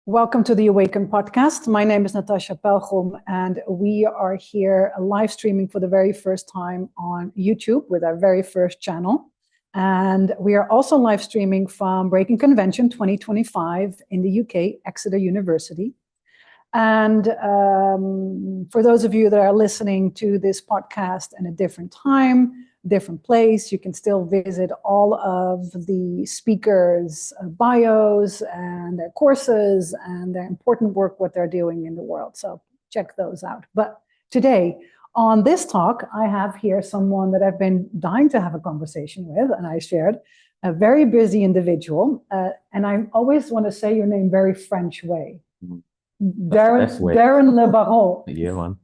Welcome to the Awaken Podcast. My name is Natasja Pelgrom, and we are here live streaming for the very first time on YouTube with our very first channel. And we are also live streaming from Breaking Convention 2025 in the UK, Exeter University. And for those of you that are listening to this podcast in a different time, different place, you can still visit all of the speakers' bios and their courses and their important work, what they're doing in the world. So check those out. But today on this talk, I have here someone that I've been dying to have a conversation with, and I shared a very busy individual. And I always want to say your name very French way. Darren Le Baron. Yeah, man.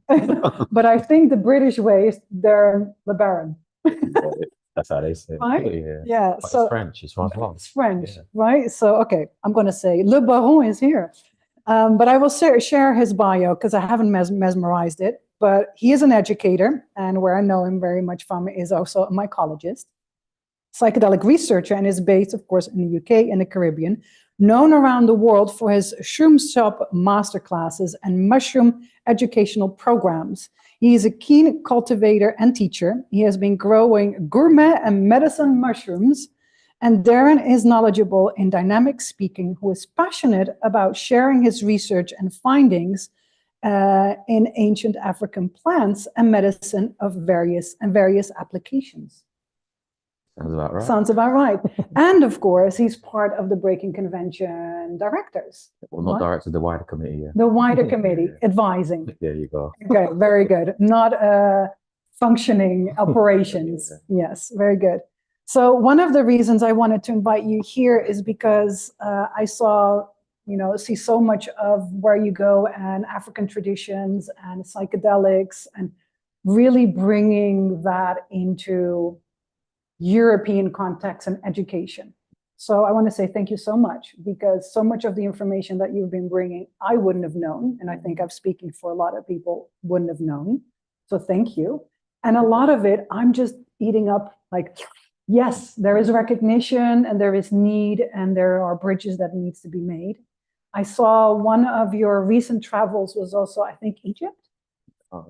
But I think the British way is Darren Le Baron. That's how they say it. Right? Yeah. But so it's French. It's French, yeah. Right? So, okay, I'm going to say Le Baron is here. But I will share his bio because I haven't mesmerized it. But he is an educator, and where I know him very much from is also a mycologist, psychedelic researcher, and is based, of course, in the UK and the Caribbean, known around the world for his shroom shop masterclasses and mushroom educational programs. He is a keen cultivator and teacher. He has been growing gourmet and medicine mushrooms. And Darren is knowledgeable in dynamic speaking, who is passionate about sharing his research and findings in ancient African plants and medicine of various applications. Sounds about right. Sounds about right. And of course, he's part of the Breaking Convention directors. Well, not directors, the wider committee, yeah. The wider committee, advising. There you go. Okay, very good. Not functioning operations. Yes, very good. So one of the reasons I wanted to invite you here is because I see so much of where you go and African traditions and psychedelics and really bringing that into European context and education. So I want to say thank you so much, because so much of the information that you've been bringing, I wouldn't have known. And I think I'm speaking for a lot of people wouldn't have known. So thank you. And a lot of it, I'm just eating up like, yes, there is recognition and there is need and there are bridges that needs to be made. I saw one of your recent travels was also, I think, Egypt.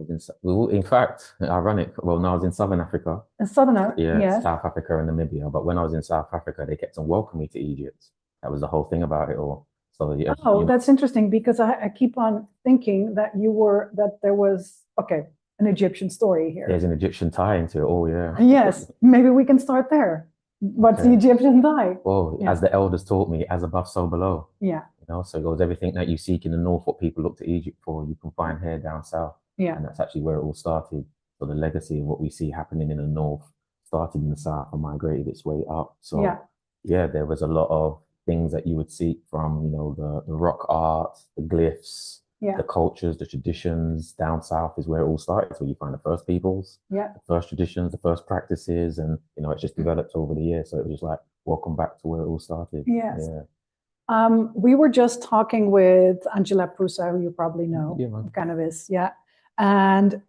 In fact, ironic. Well, no, I was in Southern Africa. In Southern Africa, yeah, South Africa and Namibia. But when I was in South Africa, they kept on welcoming me to Egypt. That was the whole thing about it all. So yeah. Oh, that's interesting, because I keep on thinking that there was an Egyptian story here. There's an Egyptian tie into it all, yeah. Yes, maybe we can start there. What's the Egyptian tie? Well, as the elders taught me, as above, so below. Yeah. So it goes, everything that you seek in the north, what people look to Egypt for, you can find here down south. Yeah. And that's actually where it all started. So the legacy of what we see happening in the north started in the south and migrated its way up. So yeah, there was a lot of things that you would seek from, the rock art, the glyphs, the cultures, the traditions. Down south is where it all started. So you find the first peoples, the first traditions, the first practices, and it's just developed over the years. So it was just like, welcome back to where it all started. Yes. Yeah. We were just talking with Angela Prusa, who you probably know, cannabis, and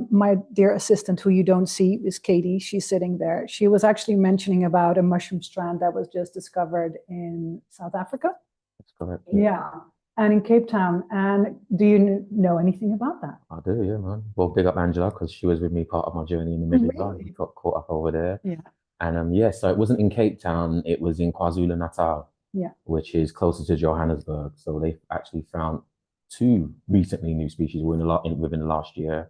my dear assistant, who you don't see, is Katie. She's sitting there. She was actually mentioning about a mushroom strand that was just discovered in South Africa. That's correct. Yeah. And in Cape Town. And do you know anything about that? I do, yeah, man. Well, big up Angela, because she was with me part of my journey in the Namibia. We got caught up over there. Yeah. And so it wasn't in Cape Town, it was in KwaZulu-Natal. Yeah. Which is closer to Johannesburg. So they actually found 2 recently new species within the last year.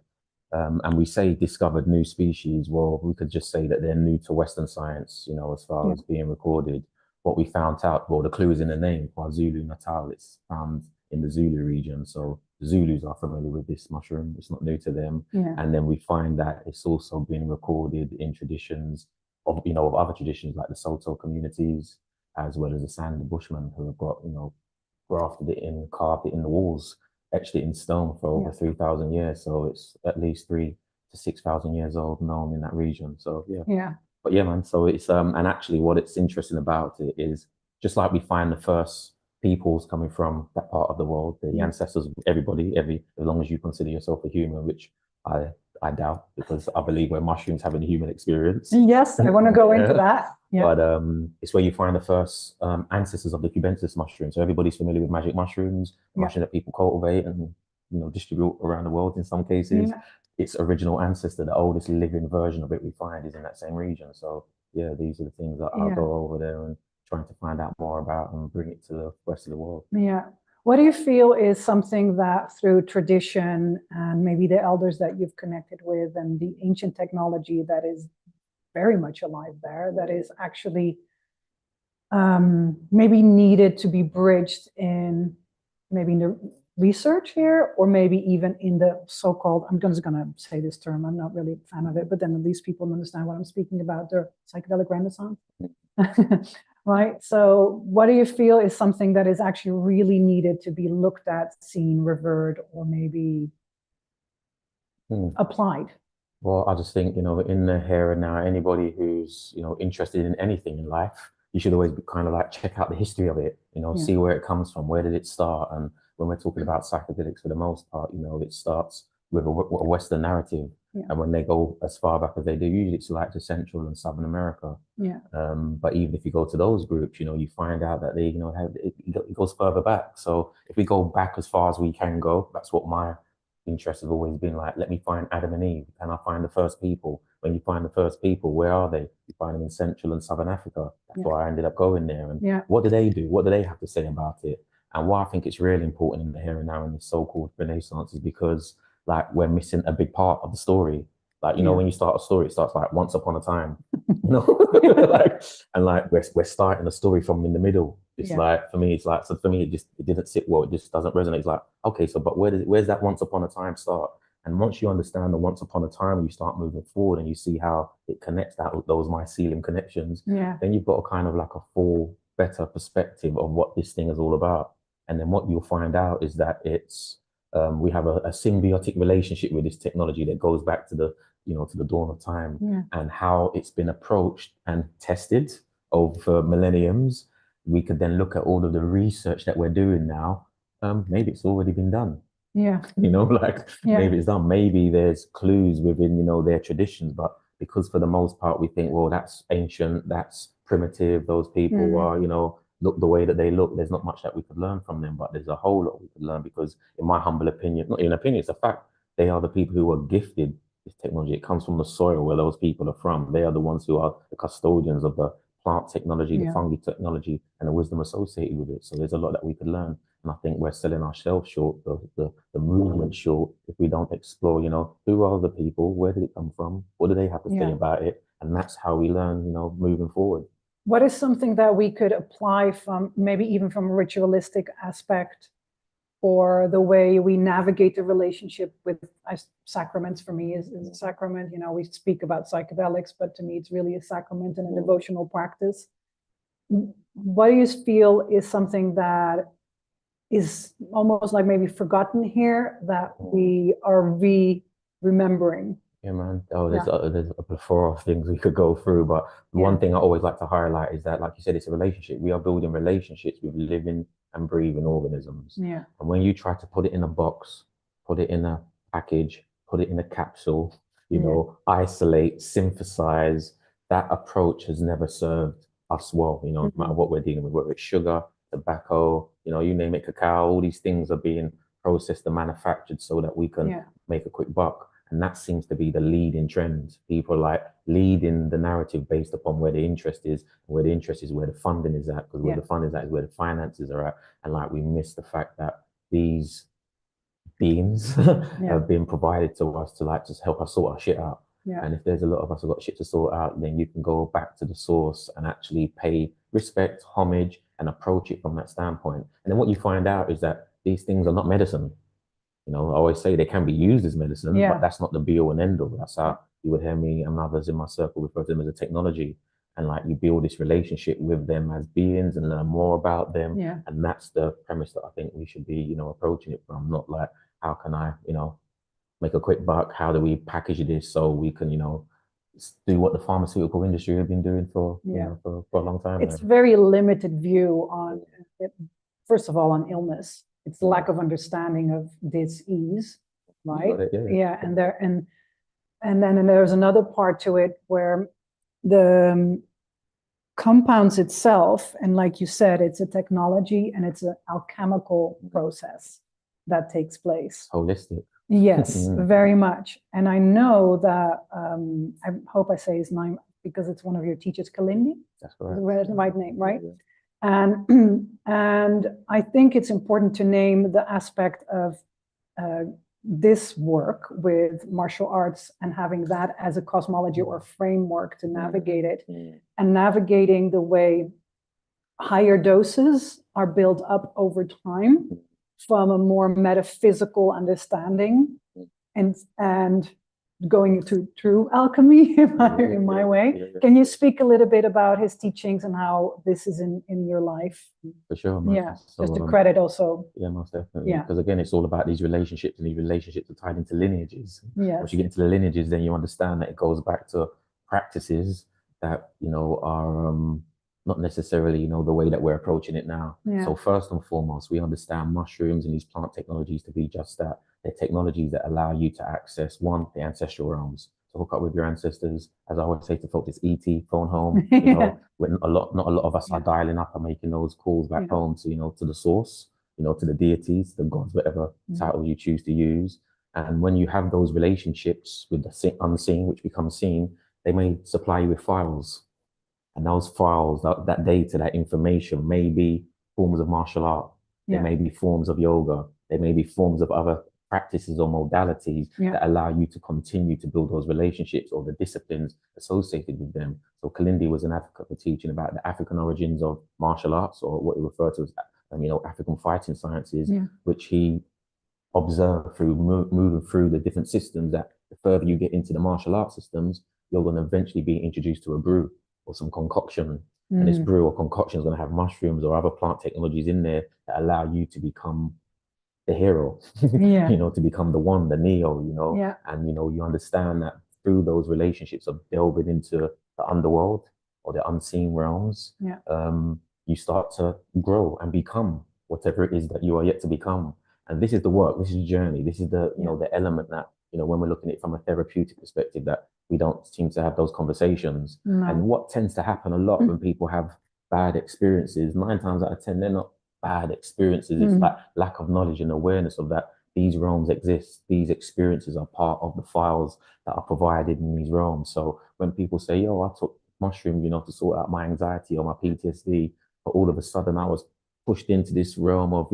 And we say discovered new species. Well, we could just say that they're new to Western science, as far as being recorded. What we found out, well, the clue is in the name, KwaZulu-Natal. It's found in the Zulu region. So the Zulus are familiar with this mushroom. It's not new to them. Yeah. And then we find that it's also been recorded in traditions of other traditions like the Soto communities, as well as the Sand Bushmen, who have got, grafted it in, carved it in the walls, etched it in stone for over 3,000 years. So it's at least 3,000 to 6,000 years old, known in that region. So yeah. But yeah, man. So it's and actually, what it's interesting about it is just like we find the first peoples coming from that part of the world, the ancestors of everybody, as long as you consider yourself a human, which I I doubt, because I believe we're mushrooms having a human experience. Yes, I want to go into that. Yeah. But it's where you find the first ancestors of the cubensis mushroom. So everybody's familiar with magic mushrooms, mushroom that people cultivate and distribute around the world in some cases. Its original ancestor, the oldest living version of it we find, is in that same region. So yeah, these are the things that I'll go over there and trying to find out more about and bring it to the rest of the world. Yeah. What do you feel is something that through tradition and maybe the elders that you've connected with and the ancient technology that is very much alive there, that is actually maybe needed to be bridged in maybe in the research here, or maybe even in the so-called, I'm just going to say this term, I'm not really a fan of it, but then at least people understand what I'm speaking about, the psychedelic renaissance. Right? So what do you feel is something that is actually really needed to be looked at, seen, revered, or maybe applied? Well, I just think, in the here and now, anybody who's, interested in anything in life, you should always be kind of like check out the history of it, see where it comes from, where did it start? And when we're talking about psychedelics, for the most part, it starts with a Western narrative. And when they go as far back as they do, usually it's like to Central and Southern America. But even if you go to those groups, you find out that they, it goes further back. So if we go back as far as we can go, that's what my interest has always been like. Let me find Adam and Eve. Can I find the first people? When you find the first people, where are they? You find them in Central and Southern Africa. That's why I ended up going there. And what do they do? What do they have to say about it? And why I think it's really important in the here and now in this so-called Renaissance is because we're missing a big part of the story. When you start a story, it starts like once upon a time, and we're starting a story from in the middle. It's for me, it didn't sit well. It just doesn't resonate. It's like, okay, so but where's that once upon a time start? And once you understand the once upon a time, you start moving forward and you see how it connects those mycelium connections. Then you've got a kind of like a full, better perspective of what this thing is all about. And then what you'll find out is that it's we have a symbiotic relationship with this technology that goes back to the dawn of time, and how it's been approached and tested over millenniums. We could then look at all of the research that we're doing now. Maybe it's already been done. Maybe it's done. Maybe there's clues within, their traditions, but because for the most part we think, well, that's ancient, that's primitive, those people are, look the way that they look, there's not much that we could learn from them, but there's a whole lot we could learn because, in my humble opinion, not even an opinion, it's a fact, they are the people who are gifted this technology. It comes from the soil where those people are from. They are the ones who are the custodians of the plant technology, the fungi technology, and the wisdom associated with it. So there's a lot that we could learn. And I think we're selling ourselves short, the movement short, if we don't explore, who are the people, where did it come from, what do they have to say about it? And that's how we learn, moving forward. What is something that we could apply from maybe even from a ritualistic aspect, or the way we navigate the relationship with sacraments? For me is a sacrament. We speak about psychedelics, but to me it's really a sacrament and a devotional practice. What do you feel is something that is almost like maybe forgotten here that we are remembering? Yeah, man. Oh, there's a plethora of things we could go through, but one thing I always like to highlight is that, like you said, it's a relationship. We are building relationships with living and breathing organisms. And when you try to put it in a box, put it in a package, put it in a capsule, isolate, synthesize, that approach has never served us well, no matter what we're dealing with, whether it's sugar, tobacco, you name it, cacao, all these things are being processed and manufactured so that we can make a quick buck. And that seems to be the leading trend. People are like leading the narrative based upon where the interest is, where the interest is where the funding is at, because where the funding is at is where the finances are at. And we miss the fact that these beings have been provided to us to just help us sort our shit out. And if there's a lot of us who got shit to sort out, then you can go back to the source and actually pay respect, homage, and approach it from that standpoint. And then what you find out is that these things are not medicine. I always say they can be used as medicine, but that's not the be all and end all. That's how you would hear me and others in my circle refer to them as a technology. And you build this relationship with them as beings and learn more about them. And that's the premise that I think we should be, approaching it from. Not like, how can I, make a quick buck? How do we package this so we can, do what the pharmaceutical industry have been doing for a long time? It's very limited view on, first of all, on illness. It's lack of understanding of disease, right? And then there's another part to it where the compounds itself, and like you said, it's a technology and it's an alchemical process that takes place. Holistic. Yes, very much. And I know that, I hope I say his name because it's one of your teachers, Kalindi. That's correct. The right name, right? Yeah. And I think it's important to name the aspect of this work with martial arts and having that as a cosmology or framework to navigate it, and navigating the way higher doses are built up over time from a more metaphysical understanding and going through true alchemy in my way. Can you speak a little bit about his teachings and how this is in your life? For sure, man. Yeah, so, just to credit also. Yeah, most definitely. Because again, it's all about these relationships, and these relationships are tied into lineages. Yes. Once you get into the lineages, then you understand that it goes back to practices that, are not necessarily, the way that we're approaching it now. Yeah. So first and foremost, we understand mushrooms and these plant technologies to be just that. They're technologies that allow you to access, one, the ancestral realms, to hook up with your ancestors. As I always say to folks, it's ET, phone home. When not a lot of us are dialing up and making those calls back home to, to the source, to the deities, the gods, whatever title you choose to use. And when you have those relationships with the unseen, which becomes seen, they may supply you with files. And those files, that data, that information may be forms of martial art. They may be forms of yoga. They may be forms of other practices or modalities that allow you to continue to build those relationships or the disciplines associated with them. So Kalindi was an advocate for teaching about the African origins of martial arts, or what he referred to as, African fighting sciences, which he observed through moving through the different systems, that the further you get into the martial arts systems, you're going to eventually be introduced to a brew or some concoction. And this brew or concoction is going to have mushrooms or other plant technologies in there that allow you to become the hero, to become the one, the Neo, and, you understand that through those relationships of delving into the underworld or the unseen realms, you start to grow and become whatever it is that you are yet to become. And this is the work, this is the journey, this is the, the element that, when we're looking at it from a therapeutic perspective, that we don't seem to have those conversations. No. And what tends to happen a lot when people have bad experiences, 9 times out of 10, they're not bad experiences. It's like lack of knowledge and awareness of that these realms exist. These experiences are part of the files that are provided in these realms. So when people say, yo, I took mushrooms, to sort out my anxiety or my PTSD, but all of a sudden I was pushed into this realm of,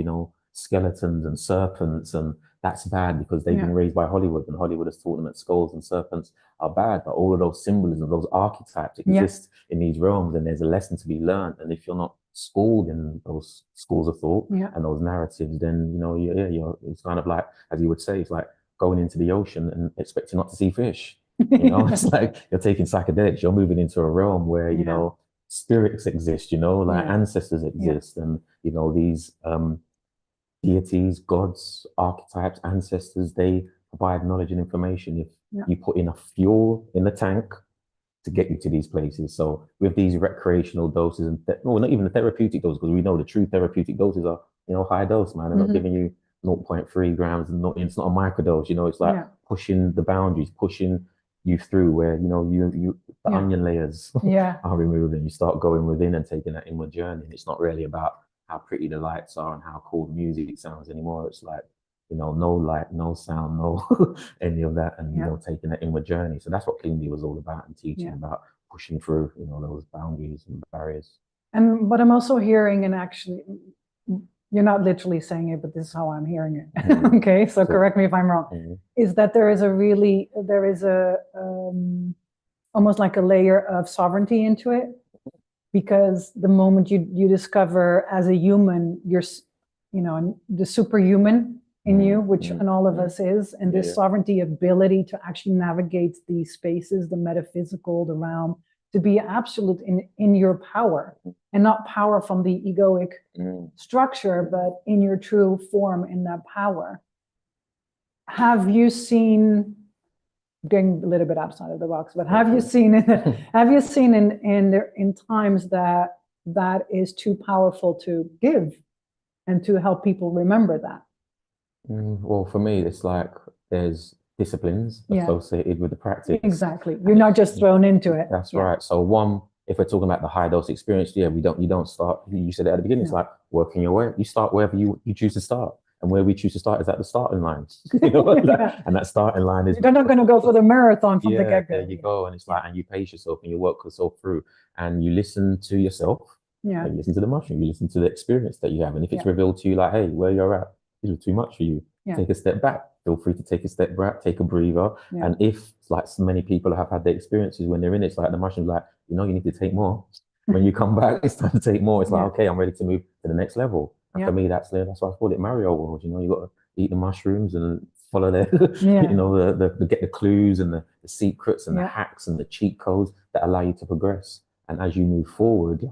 skeletons and serpents, and that's bad because they've been raised by Hollywood, and Hollywood has taught them that skulls and serpents are bad, but all of those symbolisms, those archetypes exist in these realms, and there's a lesson to be learned. And if you're not schooled in those schools of thought and those narratives, then you're it's kind of like, as you would say, it's like going into the ocean and expecting not to see fish. It's like you're taking psychedelics, you're moving into a realm where spirits exist, ancestors exist, and these deities, gods, archetypes, ancestors, they provide knowledge and information if you put enough fuel in the tank to get you to these places. So with these recreational doses, and not even the therapeutic doses, because we know the true therapeutic doses are, high dose, man. They're not giving you 0.3 grams, and it's not a microdose, it's like pushing the boundaries, pushing you through where, the onion layers are removed, and you start going within and taking that inward journey. And it's not really about how pretty the lights are and how cool the music sounds anymore. It's like, no light, no sound, no any of that, and taking that inward journey. So that's what Kalindi was all about, and teaching about pushing through, those boundaries and barriers. And but I'm also hearing, and actually, you're not literally saying it, but this is how I'm hearing it. Okay, so correct me if I'm wrong. Is that there is almost like a layer of sovereignty into it. Because the moment you discover as a human, you're, the superhuman in you, which in all of us is, and this sovereignty ability to actually navigate these spaces, the metaphysical, the realm, to be absolute in your power, and not power from the egoic structure, but in your true form, in that power. Have you seen, getting a little bit outside of the box, but have you seen in times that is too powerful to give and to help people remember that? Well, for me, it's like there's disciplines associated with the practice. Exactly. You're not just thrown into it. That's right. So one, if we're talking about the high dose experience, you don't start, you said it at the beginning, it's like working your way. You start wherever you choose to start. And where we choose to start is at the starting line. And that starting line is, you're not going to go for the marathon from the get-go. There you go. And it's like, and you pace yourself and you work yourself through and you listen to yourself. Yeah. You listen to the mushroom, you listen to the experience that you have. And if it's revealed to you like, hey, where you're at, this is too much for you. Take a step back. Feel free to take a step back, take a breather. And if, like so many people have had their experiences when they're in it, it's like the mushroom's like, you need to take more. When you come back, it's time to take more. It's like, okay, I'm ready to move to the next level. And for me, that's why I call it Mario World. You got to eat the mushrooms and follow their, get the clues and the secrets and the hacks and the cheat codes that allow you to progress. And as you move forward,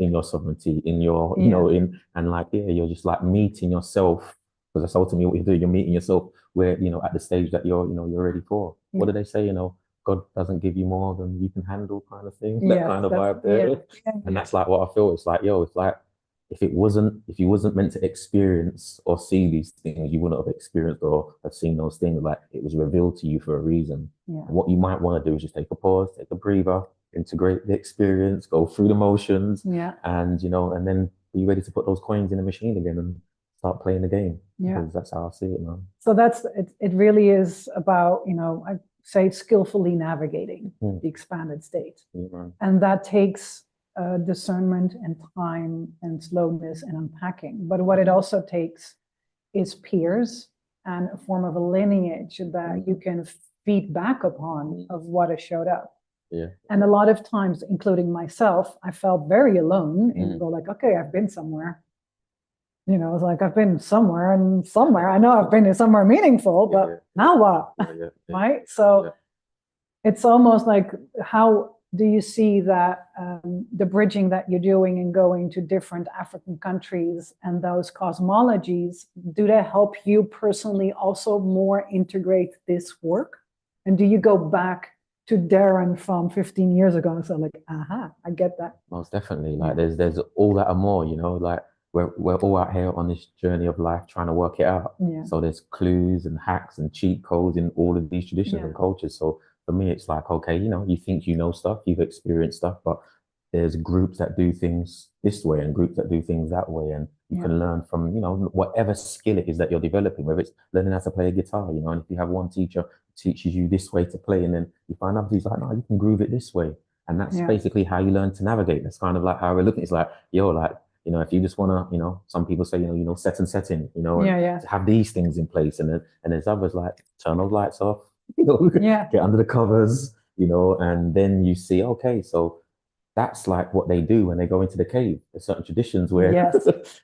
in your sovereignty, in your, you're just like meeting yourself. Because that's ultimately what you're doing. You're meeting yourself where, at the stage that you're ready for. What do they say? God doesn't give you more than you can handle, kind of thing. That kind of vibe there. And that's like what I feel. It's like, it's like, if you wasn't meant to experience or see these things, you wouldn't have experienced or have seen those things. Like, it was revealed to you for a reason. And what you might want to do is just take a pause, take a breather, integrate the experience, go through the motions, and and then be ready to put those coins in the machine again and start playing the game. Because that's how I see it, man. So that's it. It really is about, I say, skillfully navigating the expanded state, and that takes discernment and time and slowness and unpacking. But what it also takes is peers and a form of a lineage that you can feed back upon of what has showed up. And a lot of times, including myself, I felt very alone and go like, okay, I've been somewhere. It's like, I've been somewhere and somewhere. I know I've been somewhere meaningful, but now what? Right? So it's almost like, how do you see that the bridging that you're doing and going to different African countries and those cosmologies, do they help you personally also more integrate this work? And do you go back to Darren from 15 years ago and say like, I get that? Most definitely. Like there's all that and more, like we're all out here on this journey of life trying to work it out. So there's clues and hacks and cheat codes in all of these traditions and cultures. So for me, it's like, okay, you think you know stuff, you've experienced stuff, but there's groups that do things this way and groups that do things that way. And you can learn from, whatever skill it is that you're developing, whether it's learning how to play a guitar, and if you have one teacher who teaches you this way to play, and then you find out he's like, no, you can groove it this way. And that's basically how you learn to navigate. That's kind of like how we're looking. It's like, if you just want to, some people say, set and setting, to have these things in place. And there's others like, turn those lights off, get under the covers, and then you see, okay, so that's like what they do when they go into the cave. There's certain traditions where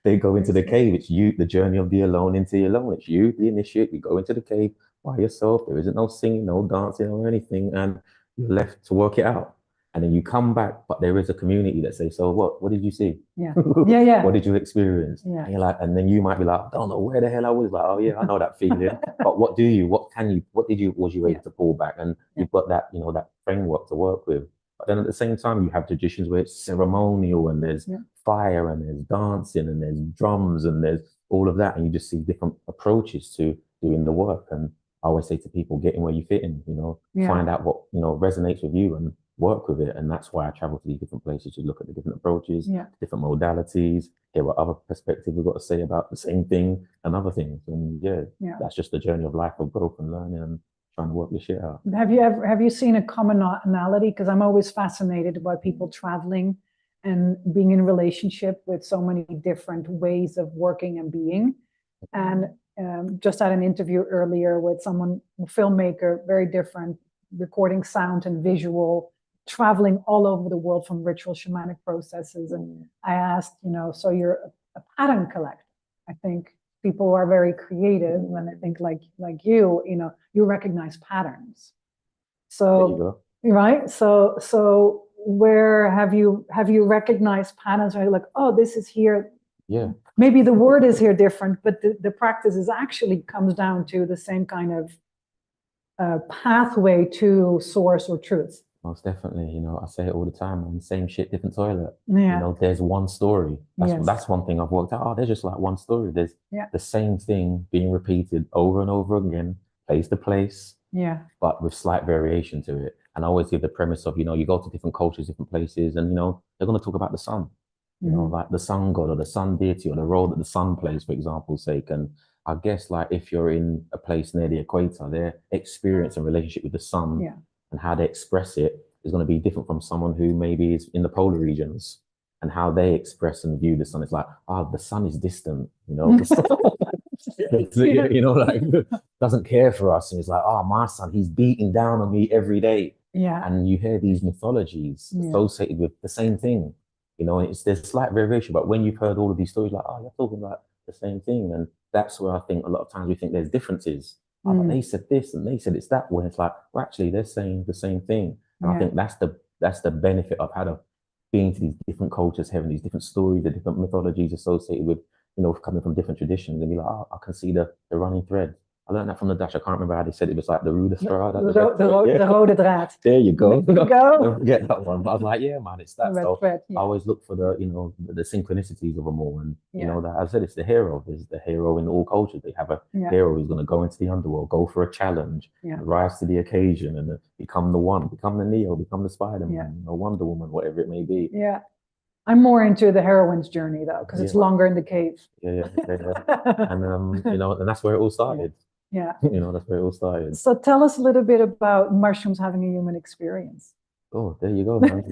they go into the cave. It's the journey of the alone into the alone. It's you, the initiate. You go into the cave by yourself. There isn't no singing, no dancing or anything. And you're left to work it out. And then you come back, but there is a community that say, so what did you see? What did you experience? And you're like, and then you might be like, I don't know where the hell I was. Like, oh yeah, I know that feeling. But was you able to pull back? And you've got that, that framework to work with. But then at the same time, you have traditions where it's ceremonial and there's fire and there's dancing and there's drums and there's all of that. And you just see different approaches to doing the work. And I always say to people, get in where you fit in, find out what, resonates with you and work with it. And that's why I travel to these different places to look at the different approaches, different modalities, hear what other perspectives we've got to say about the same thing and other things. And that's just the journey of life of growth and learning and trying to work this shit out. Have you seen a commonality? Because I'm always fascinated by people traveling and being in relationship with so many different ways of working and being. And just had an interview earlier with someone, a filmmaker, very different, recording sound and visual, traveling all over the world from ritual shamanic processes. And I asked, so you're a pattern collector. I think people who are very creative, and I think like you, you recognize patterns. So right. So where have you recognized patterns? Where you're like, oh, this is here. Yeah. Maybe the word is here different, but the practice is actually comes down to the same kind of pathway to source or truth. Most definitely. I say it all the time, man. Same shit, different toilet. There's one story. That's one thing I've worked out. Oh, there's just like one story. There's the same thing being repeated over and over again place to place, Yeah. but with slight variation to it. And I always give the premise of, you go to different cultures, different places, and, they're going to talk about the sun, like the sun god or the sun deity or the role that the sun plays, for example's sake. And I guess like if you're in a place near the equator, their experience and relationship with the sun and how they express it is going to be different from someone who maybe is in the polar regions, and how they express and view the sun. It's like, the sun is distant, like doesn't care for us. And it's like, my son, he's beating down on me every day. Yeah. And you hear these mythologies associated with the same thing, and there's slight variation, but when you've heard all of these stories, like, you're talking about the same thing. And that's where I think a lot of times we think there's differences. But they said this and they said it's that way. It's like, well, actually they're saying the same thing. And I think that's the benefit of being to these different cultures, having these different stories, the different mythologies associated with, coming from different traditions, and be like, I can see the running thread. I learned that from the Dutch. I can't remember how they said it. It was like the rode straat. The rode draad. There you go. Go. Don't forget that one. But I was like, yeah, man, it's that. So thread, I always look for the, the synchronicities of them all. And, that I said, it's the hero. There's the hero in all cultures. They have a hero who's going to go into the underworld, go for a challenge, rise to the occasion, and become the one, become the Neo, become the Spider-Man, or Wonder Woman, whatever it may be. Yeah. I'm more into the heroine's journey though, because it's longer in the cave. Yeah. And and that's where it all started. Yeah. That's where it all started. So tell us a little bit about mushrooms having a human experience. Oh, there you go, man.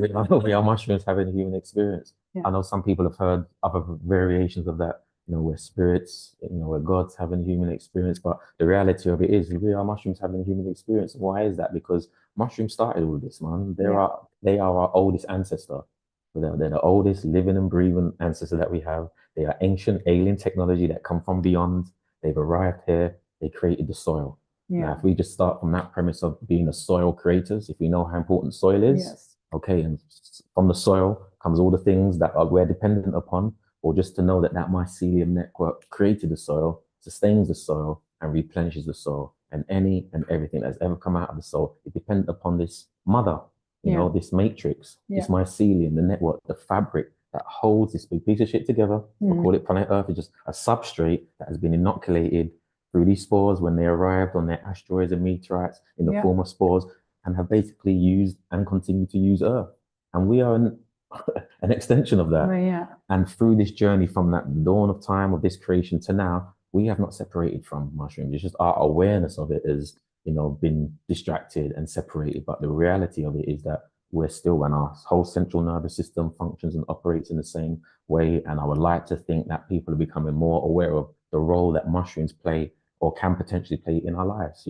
We are mushrooms having a human experience. Yeah. I know some people have heard other variations of that, where spirits, where gods having a human experience. But the reality of it is we are mushrooms having a human experience. Why is that? Because mushrooms started all this, man. They are our oldest ancestor. They're the oldest living and breathing ancestor that we have. They are ancient alien technology that come from beyond. They've arrived here. They created the soil. Yeah. Now, if we just start from that premise of being the soil creators, if we know how important soil is, okay, and from the soil comes all the things that we're dependent upon, or just to know that mycelium network created the soil, sustains the soil, and replenishes the soil. And any and everything that's ever come out of the soil is dependent upon this mother, this matrix, this mycelium, the network, the fabric that holds this big piece of shit together. We call it planet Earth. It's just a substrate that has been inoculated through these spores when they arrived on their asteroids and meteorites in the form of spores, and have basically used and continue to use Earth. And we are an extension of that. And through this journey from that dawn of time of this creation to now, we have not separated from mushrooms. It's just our awareness of it has, been distracted and separated. But the reality of it is that we're still, when our whole central nervous system functions and operates in the same way. And I would like to think that people are becoming more aware of the role that mushrooms play or can potentially play in our lives.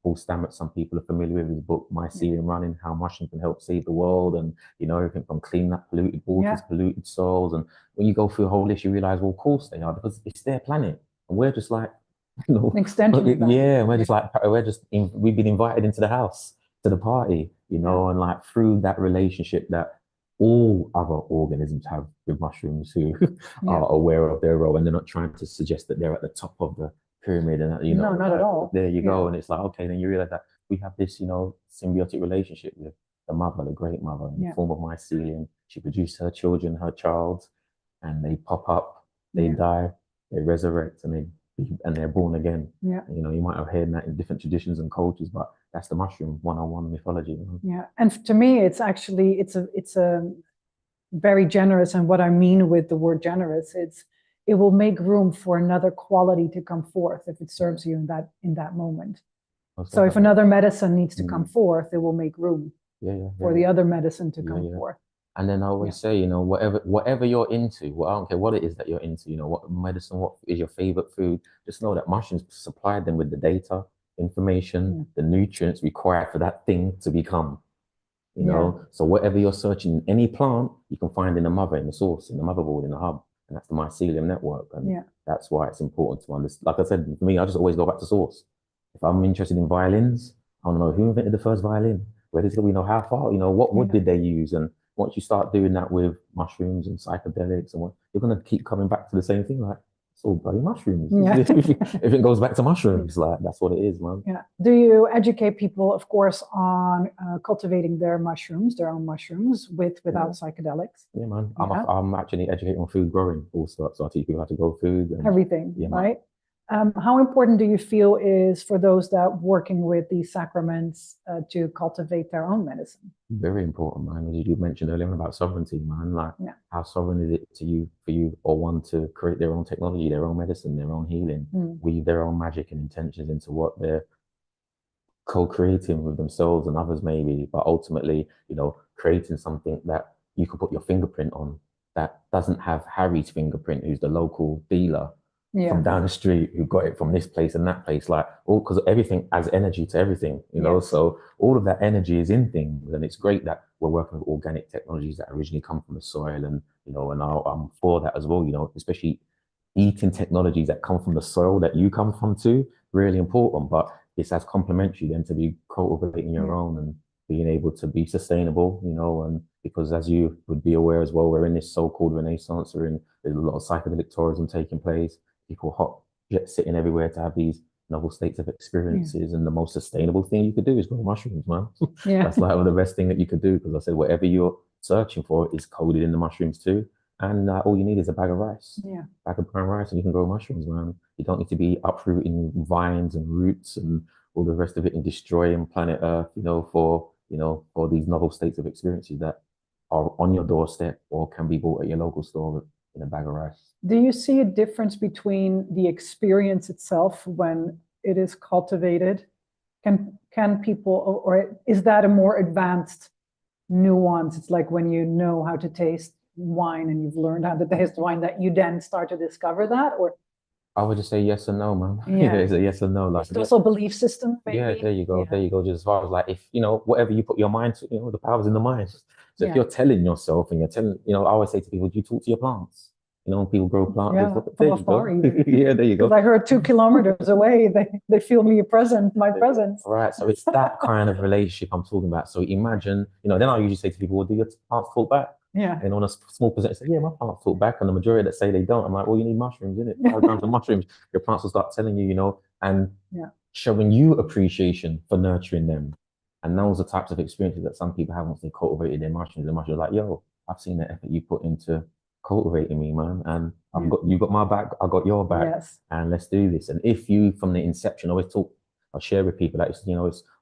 Paul Stamets, some people are familiar with his book, Mycelium Running, how mushrooms can help save the world, and, everything from cleaning up polluted waters, polluted soils. And when you go through a whole list, you realize, well, of course they are, because it's their planet. And we're just like, an extension of that. Yeah, we're just like, we've been invited into the house, to the party, and like through that relationship that all other organisms have with mushrooms who are aware of their role, and they're not trying to suggest that they're at the top of the pyramid, and no, not at all. There you go. And it's like, okay, then you realize that we have this, symbiotic relationship with the mother, the great mother, in the form of mycelium. She produced her children, her child, and they pop up, they die, they resurrect, and they're born again. You might have heard that in different traditions and cultures, but that's the mushroom 101 mythology. Yeah, and to me, it's actually it's a very generous, and what I mean with the word generous, it will make room for another quality to come forth if it serves you in that moment. So if another medicine needs to come forth, it will make room for the other medicine to come forth. And then I always say, whatever you're into, I don't care what it is that you're into, what medicine, what is your favorite food, just know that mushrooms supply them with the data, information, the nutrients required for that thing to become, So whatever you're searching in any plant, you can find in the mother, in the source, in the motherboard, in the hub. And that's the mycelium network. And that's why it's important to understand. Like I said, for me, I just always go back to source. If I'm interested in violins, I want to know who invented the first violin, where did we know how far, what wood did they use? And once you start doing that with mushrooms and psychedelics and what, you're going to keep coming back to the same thing, like, it's all bloody mushrooms. If it goes back to mushrooms, like, that's what it is, man. Yeah. Do you educate people, of course, on cultivating their own mushrooms, without psychedelics? Yeah, man. I'm actually educating on food growing also. So I teach people how to grow food. And, everything, right? How important do you feel is for those that working with these sacraments to cultivate their own medicine? Very important, man. As you mentioned earlier about sovereignty, man. Like, how sovereign is it to you, for you or one to create their own technology, their own medicine, their own healing, weave their own magic and intentions into what they're co-creating with themselves and others maybe, but ultimately, creating something that you could put your fingerprint on that doesn't have Harry's fingerprint, who's the local dealer from down the street who got it from this place and that place, like all because everything adds energy to everything, know. So all of that energy is in things, and it's great that we're working with organic technologies that originally come from the soil, and and I'm for that as well, especially eating technologies that come from the soil that you come from too, really important. But it's as complementary then to be cultivating your own and being able to be sustainable, and because as you would be aware as well, we're in this so-called renaissance, there's a lot of psychedelic tourism taking place, people hot jet sitting everywhere to have these novel states of experiences, and the most sustainable thing you could do is grow mushrooms, man. That's like one of the best thing that you could do, because I said whatever you're searching for is coded in the mushrooms too. And all you need is a bag of rice, bag of brown rice, and you can grow mushrooms, man. You don't need to be uprooting vines and roots and all the rest of it and destroying planet Earth, for these novel states of experiences that are on your doorstep or can be bought at your local store in a bag of rice. Do you see a difference between the experience itself when it is cultivated? Can people, or is that a more advanced nuance? It's like when you know how to taste wine and you've learned how to taste wine, that you then start to discover that? Or I would just say yes and no, man. It's a yes and no. Like, it's also a belief system, maybe? Yeah, there you go. There you go. Just as far as like, if whatever you put your mind to, the power's in the mind. So if you're telling yourself and you're telling, I always say to people, do you talk to your plants? People grow plants. There you go. Yeah, there you go. Because I heard 2 kilometers away, they feel my presence. Right. So it's that kind of relationship I'm talking about. So imagine, then I usually say to people, well, do your plants talk back? Yeah. And on a small percentage, say, yeah, my plants talk back. And the majority that say they don't, I'm like, well, you need mushrooms, innit? 5 grams of mushrooms. Your plants will start telling you, and showing you appreciation for nurturing them. And those are the types of experiences that some people have once they cultivated their mushrooms. The mushrooms are like, yo, I've seen the effort you put into cultivating me, man. And you got my back, I got your back. Yes. And let's do this. And if you, from the inception, I share with people that, it's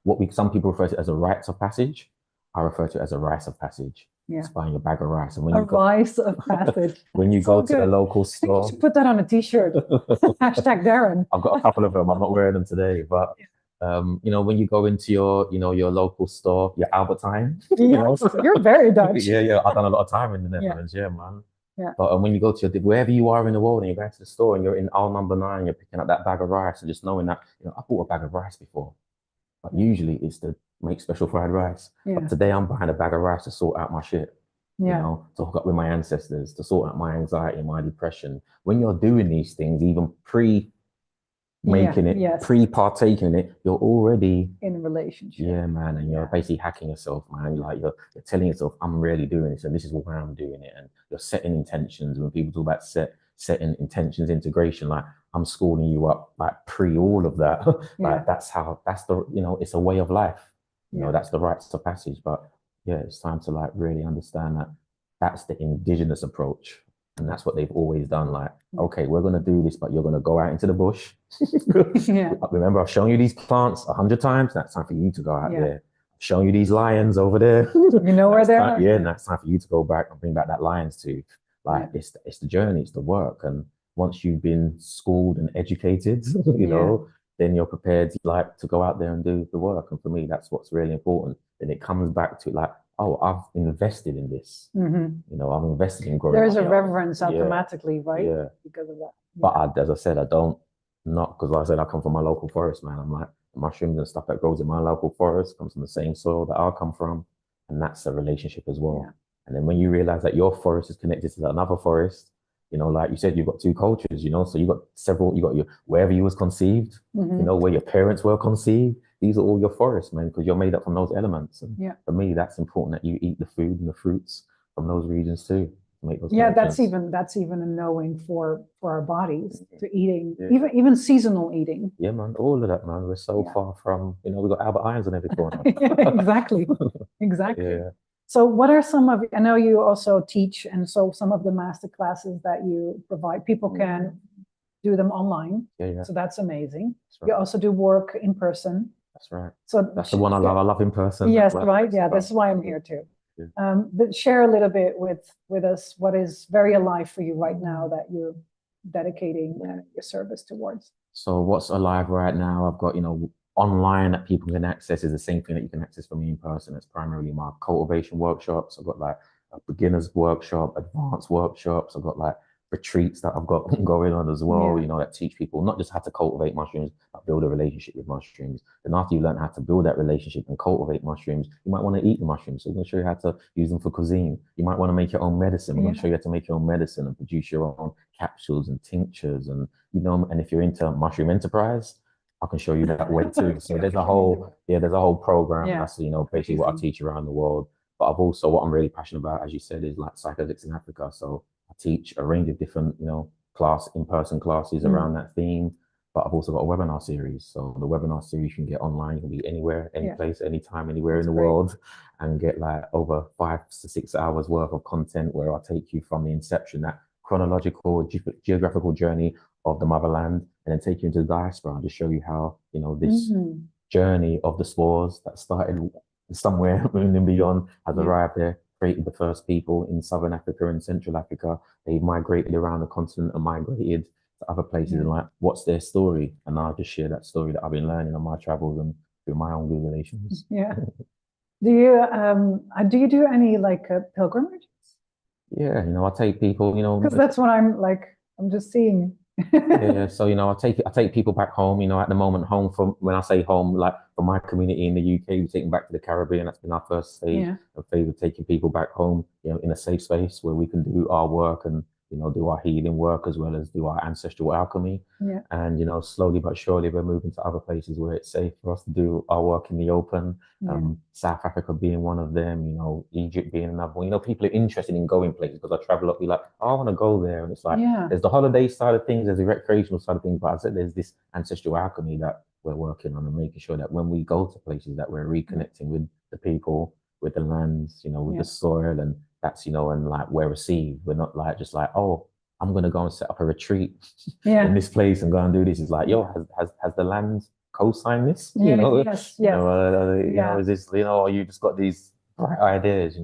what some people refer to it as a rites of passage. I refer to it as a rice of passage. It's buying a bag of rice. And when rice of passage. When you go to the local store. You should put that on a t-shirt. Hashtag Darren. I've got a couple of them. I'm not wearing them today, but when you go into your local store, your Albertine. You're very Dutch. Yeah. I've done a lot of time in the Netherlands, man. Yeah. But when you go to wherever you are in the world and you're going to the store and you're in aisle number 9, you're picking up that bag of rice and just knowing that, I bought a bag of rice before, but usually it's to make special fried rice. But today I'm buying a bag of rice to sort out my shit. To hook up with my ancestors, to sort out my anxiety, my depression. When you're doing these things, even pre-partaking in it, you're already in a relationship. Yeah, man. And you're basically hacking yourself, man. You're telling yourself, I'm really doing this, and this is why I'm doing it. And you're setting intentions. When people talk about setting intentions, integration, like I'm schooling you up, like pre all of that. That's the, it's a way of life. That's the rites of passage. But it's time to like really understand that that's the indigenous approach. And that's what they've always done. Like, okay, we're going to do this, but you're going to go out into the bush. Remember, I've shown you these plants 100 times. That's time for you to go out there. I've shown you these lions over there. You know where they're at? Yeah, and that's time for you to go back and bring back that lion's tooth. Like, it's the journey, it's the work. And once you've been schooled and educated, then you're prepared to go out there and do the work. And for me, that's what's really important. Then it comes back to like, oh, I've invested in this. I've invested in growing. There's a reverence automatically, right? Yeah. Because of that. But as I said, because like I said, I come from my local forest, man. I'm like, mushrooms and stuff that grows in my local forest comes from the same soil that I come from. And that's a relationship as well. Yeah. And then when you realize that your forest is connected to another forest, like you said, you've got 2 cultures, so you got your, wherever you was conceived, where your parents were conceived. These are all your forests, man, because you're made up from those elements. And for me, that's important that you eat the food and the fruits from those regions too. To make those that's even a knowing for our bodies, to eating, even seasonal eating. Yeah, man, all of that, man. We're so far from, we've got Albert Irons on every corner. Exactly. Yeah. So what are I know you also teach, and so some of the master classes that you provide, people can do them online. Yeah. So that's amazing. That's right. You also do work in person. That's right. So that's the one I love. I love in person. Yes, right. Yeah, this is why I'm here too. Yeah. But share a little bit with us what is very alive for you right now that you're dedicating your service towards. So what's alive right now? I've got, online that people can access is the same thing that you can access from me in person. It's primarily my cultivation workshops. I've got like a beginner's workshop, advanced workshops. I've got like retreats that I've got going on as well, that teach people not just how to cultivate mushrooms, but build a relationship with mushrooms. Then after you learn how to build that relationship and cultivate mushrooms, you might want to eat the mushrooms. So we're going to show you how to use them for cuisine. You might want to make your own medicine. We're going to show you how to make your own medicine and produce your own capsules and tinctures. And, and if you're into mushroom enterprise, I can show you that way too. So there's a whole program. That's, basically what I teach around the world. But I've also, what I'm really passionate about, as you said, is like psychedelics in Africa. So I teach a range of different, in-person classes around that theme. But I've also got a webinar series. So the webinar series you can get online. You can be anywhere, any place, anytime, anywhere in the world, and get like over 5 to 6 hours worth of content where I'll take you from the inception, that chronological, geographical journey of the motherland, and then take you into the diaspora and just show you how, this journey of the spores that started somewhere moon and beyond has arrived there, created the first people in Southern Africa and Central Africa. They migrated around the continent and migrated to other places, and like, what's their story? And I'll just share that story that I've been learning on my travels and through my own revelations. Yeah. Do you do any like pilgrimages? Yeah, I take people, because that's what I'm just seeing. So I take people back home. At the moment, home from when I say home, like for my community in the UK, we take them back to the Caribbean. That's been our first stage of favor, taking people back home, in a safe space where we can do our work and do our healing work as well as do our ancestral alchemy. And slowly but surely we're moving to other places where it's safe for us to do our work in the open. South Africa being one of them, Egypt being another one. People are interested in going places because I travel up, be like, oh, I want to go there. And it's like, there's the holiday side of things, there's the recreational side of things, but I said there's this ancestral alchemy that we're working on and making sure that when we go to places that we're reconnecting with the people, with the lands, with the soil, and that's, and like we're received. We're not like just like, oh, I'm gonna go and set up a retreat in this place and go and do this. It's like, yo, has the land co-signed this? Is this, or you just got these bright ideas,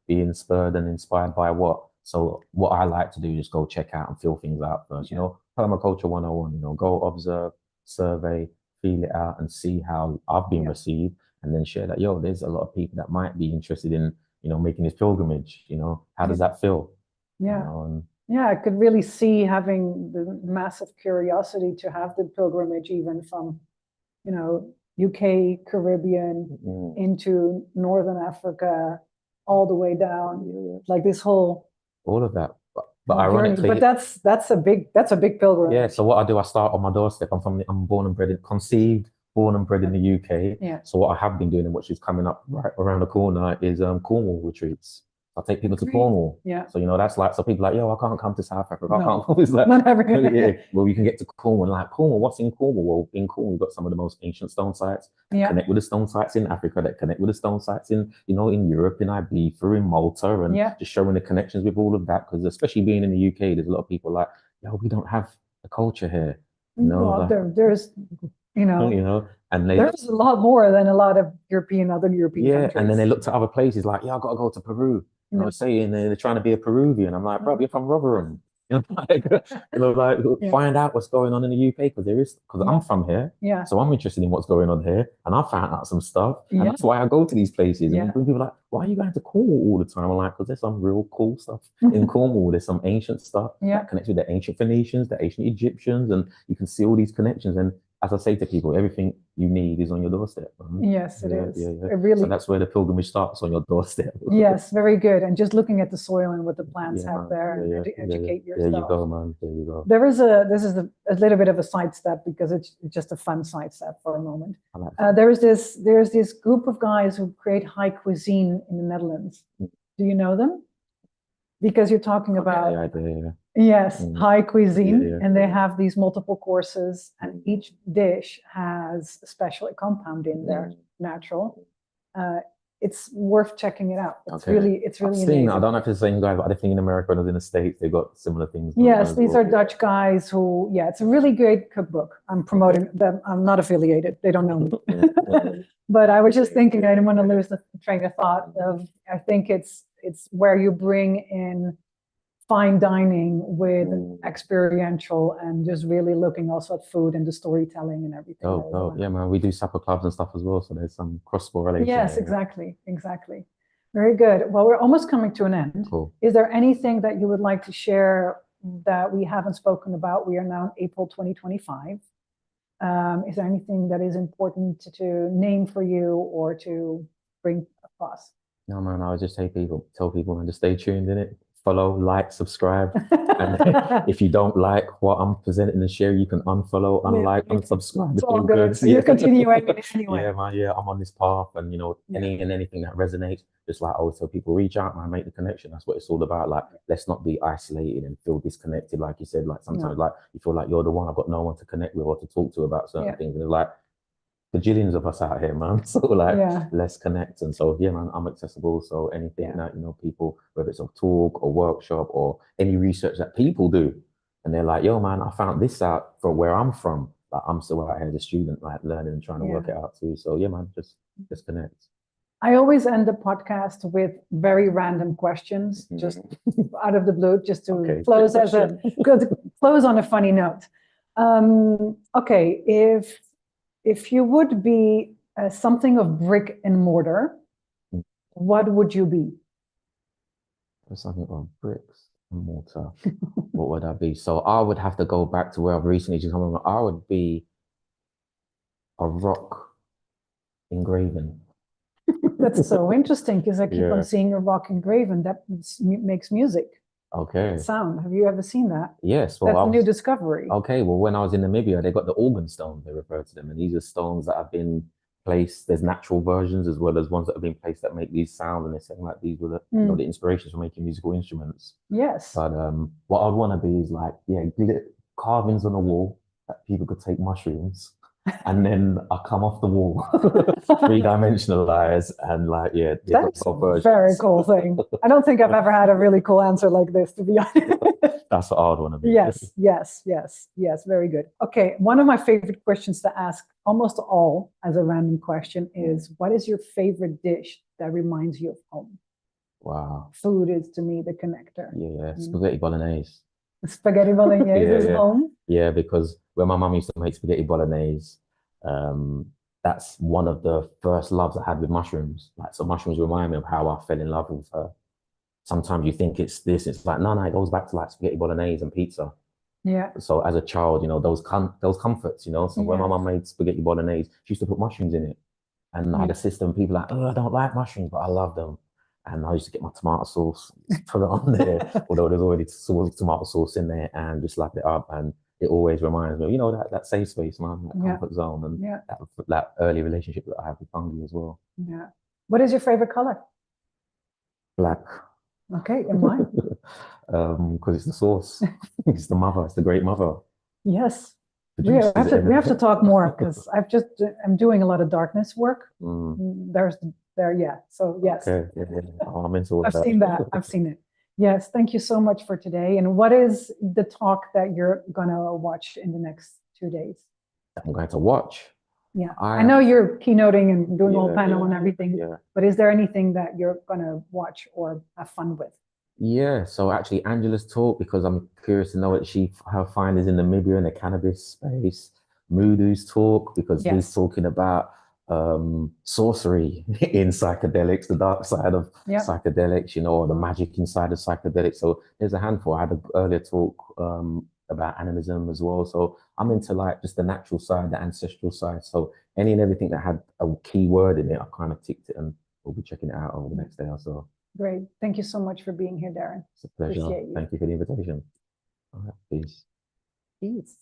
being spurred and inspired by what? So what I like to do is go check out and feel things out first, permaculture 101, go observe, survey, feel it out and see how I've been received, and then share that, there's a lot of people that might be interested in, making this pilgrimage, how does that feel? I could really see having the massive curiosity to have the pilgrimage even from, UK, Caribbean into Northern Africa, all the way down, like this whole. All of that. But ironically, but that's a big pilgrimage. Yeah. So what I do, I start on my doorstep. I'm born and bred, conceived, born and bred in the UK. Yeah. So what I have been doing and which is coming up right around the corner is Cornwall retreats. I take people to Cornwall. Yeah. So that's like, so people are like, yo, I can't come to South Africa. I can't come. It's like, not every well, you can get to Cornwall. Like, Cornwall, what's in Cornwall? Well, in Cornwall, we've got some of the most ancient stone sites that connect with the stone sites in Africa, that connect with the stone sites in, in Europe, in Ibiza, in Malta, and just showing the connections with all of that. Because especially being in the UK, there's a lot of people like, yo, we don't have a culture here. Well, there's and there's a lot more than a lot of other European countries. And then they look to other places like, I've got to go to Peru. Saying they're trying to be a Peruvian. I'm like, bro, you're from Rotherham. Find out what's going on in the UK because I'm from here. So I'm interested in what's going on here, and I found out some stuff, and that's why I go to these places. And people are like, why are you going to Cornwall all the time? I'm like, because there's some real cool stuff in Cornwall. There's some ancient stuff that connects with the ancient Phoenicians, the ancient Egyptians, and you can see all these connections. And as I say to people, everything you need is on your doorstep. Yes, it is. It really. So that's where the pilgrimage starts, on your doorstep. Yes, very good. And just looking at the soil and what the plants have there, and to educate yourself. There you go, man. There you go. This is a little bit of a sidestep because it's just a fun sidestep for a moment. There's this group of guys who create high cuisine in the Netherlands. Do you know them? Because you're talking about high cuisine, and they have these multiple courses, and each dish has a special compound in there, natural. it's worth checking it out. It's Okay. really I've amazing. seen, I don't know if it's the same guy, but I think in America and in the States, they've got similar things. Yes, these are Dutch guys who, yeah, it's a really great cookbook. I'm promoting them. I'm not affiliated. They don't know me. But I was just thinking, I didn't want to lose the train of thought of, I think it's where you bring in fine dining with experiential and just really looking also at food and the storytelling and everything. Oh, yeah, man. We do supper clubs and stuff as well, so there's some cross-correlation. Yes, exactly. Very good. Well, we're almost coming to an end. Cool. Is there anything that you would like to share that we haven't spoken about? We are now in April 2025. Is there anything that is important to name for you or to bring across? No, man, I would just tell people, and just stay tuned in it. Follow, like, subscribe. And if you don't like what I'm presenting and share, you can unfollow, unlike, unsubscribe. It's all good. So you continue anyway. Yeah, man. Yeah, I'm on this path, and anything that resonates, just like I always tell people, reach out, man, make the connection. That's what it's all about. Like, let's not be isolated and feel disconnected. Like you said, like sometimes, like you feel like you're the one. I've got no one to connect with or to talk to about certain things. And it's like bajillions of us out here, man. So like, let's connect. And so, yeah, man, I'm accessible. So anything that, people, whether it's a talk or workshop or any research that people do, and they're like, yo, man, I found this out from where I'm from. Like, I'm still out here as a student, like learning and trying to work it out too. So yeah, man, just connect. I always end the podcast with very random questions, just out of the blue, just to close close on a funny note. Okay, if you would be something of brick and mortar, what would you be? Something of bricks and mortar. What would I be? So I would have to go back to where I've recently just come from. I would be a rock engraven. That's so interesting because I keep on seeing a rock engraven that makes music. Okay. Sound. Have you ever seen that? Yes. Well, that's a new discovery. Okay. Well, when I was in Namibia, they got the organ stones, they refer to them. And these are stones that have been placed. There's natural versions as well as ones that have been placed that make these sounds. And they're saying like these were the, the inspirations for making musical instruments. Yes. But what I'd want to be is like, carvings on the wall that people could take mushrooms. And then I come off the wall, three-dimensionalized, and like, that's a very cool thing. I don't think I've ever had a really cool answer like this, to be honest. That's what I would want to be. Yes. Very good. Okay, one of my favorite questions to ask almost all as a random question is, what is your favorite dish that reminds you of home? Wow. Food is, to me, the connector. Yeah, spaghetti bolognese. Spaghetti bolognese is home? Yeah, because when my mum used to make spaghetti bolognese, that's one of the first loves I had with mushrooms. Like, so mushrooms remind me of how I fell in love with her. Sometimes you think it's this, it's like, no, it goes back to like spaghetti bolognese and pizza. Yeah. So as a child, those comforts, so when my mum made spaghetti bolognese, she used to put mushrooms in it. And I had a system, people like, oh, I don't like mushrooms, but I love them. And I used to get my tomato sauce, put it on there, although there's already tomato sauce in there, and just slap it up. And it always reminds me, that safe space, man, that comfort zone, and that early relationship that I have with fungi as well. Yeah. What is your favorite color? Black. Okay, and why? Because it's the source. It's the mother. It's the great mother. Yes. We have to talk more because I'm doing a lot of darkness work. So yes. Okay. Oh, I'm into all I've seen that. I've seen it. Yes. Thank you so much for today. And what is the talk that you're gonna watch in the next 2 days? I'm going to watch. Yeah. I know you're keynoting and doing a whole panel and everything. Yeah. But is there anything that you're gonna watch or have fun with? Yeah, so actually Angela's talk, because I'm curious to know what her findings in Namibia in the cannabis space. Mudu's talk, because he's talking about sorcery in psychedelics, the dark side of psychedelics, or the magic inside of psychedelics. So there's a handful. I had an earlier talk about animism as well. So I'm into like just the natural side, the ancestral side. So any and everything that had a key word in it, I kind of ticked it, and we'll be checking it out over the next day or so. Great. Thank you so much for being here, Darren. It's a pleasure. Thank you for the invitation. All right, peace. Peace.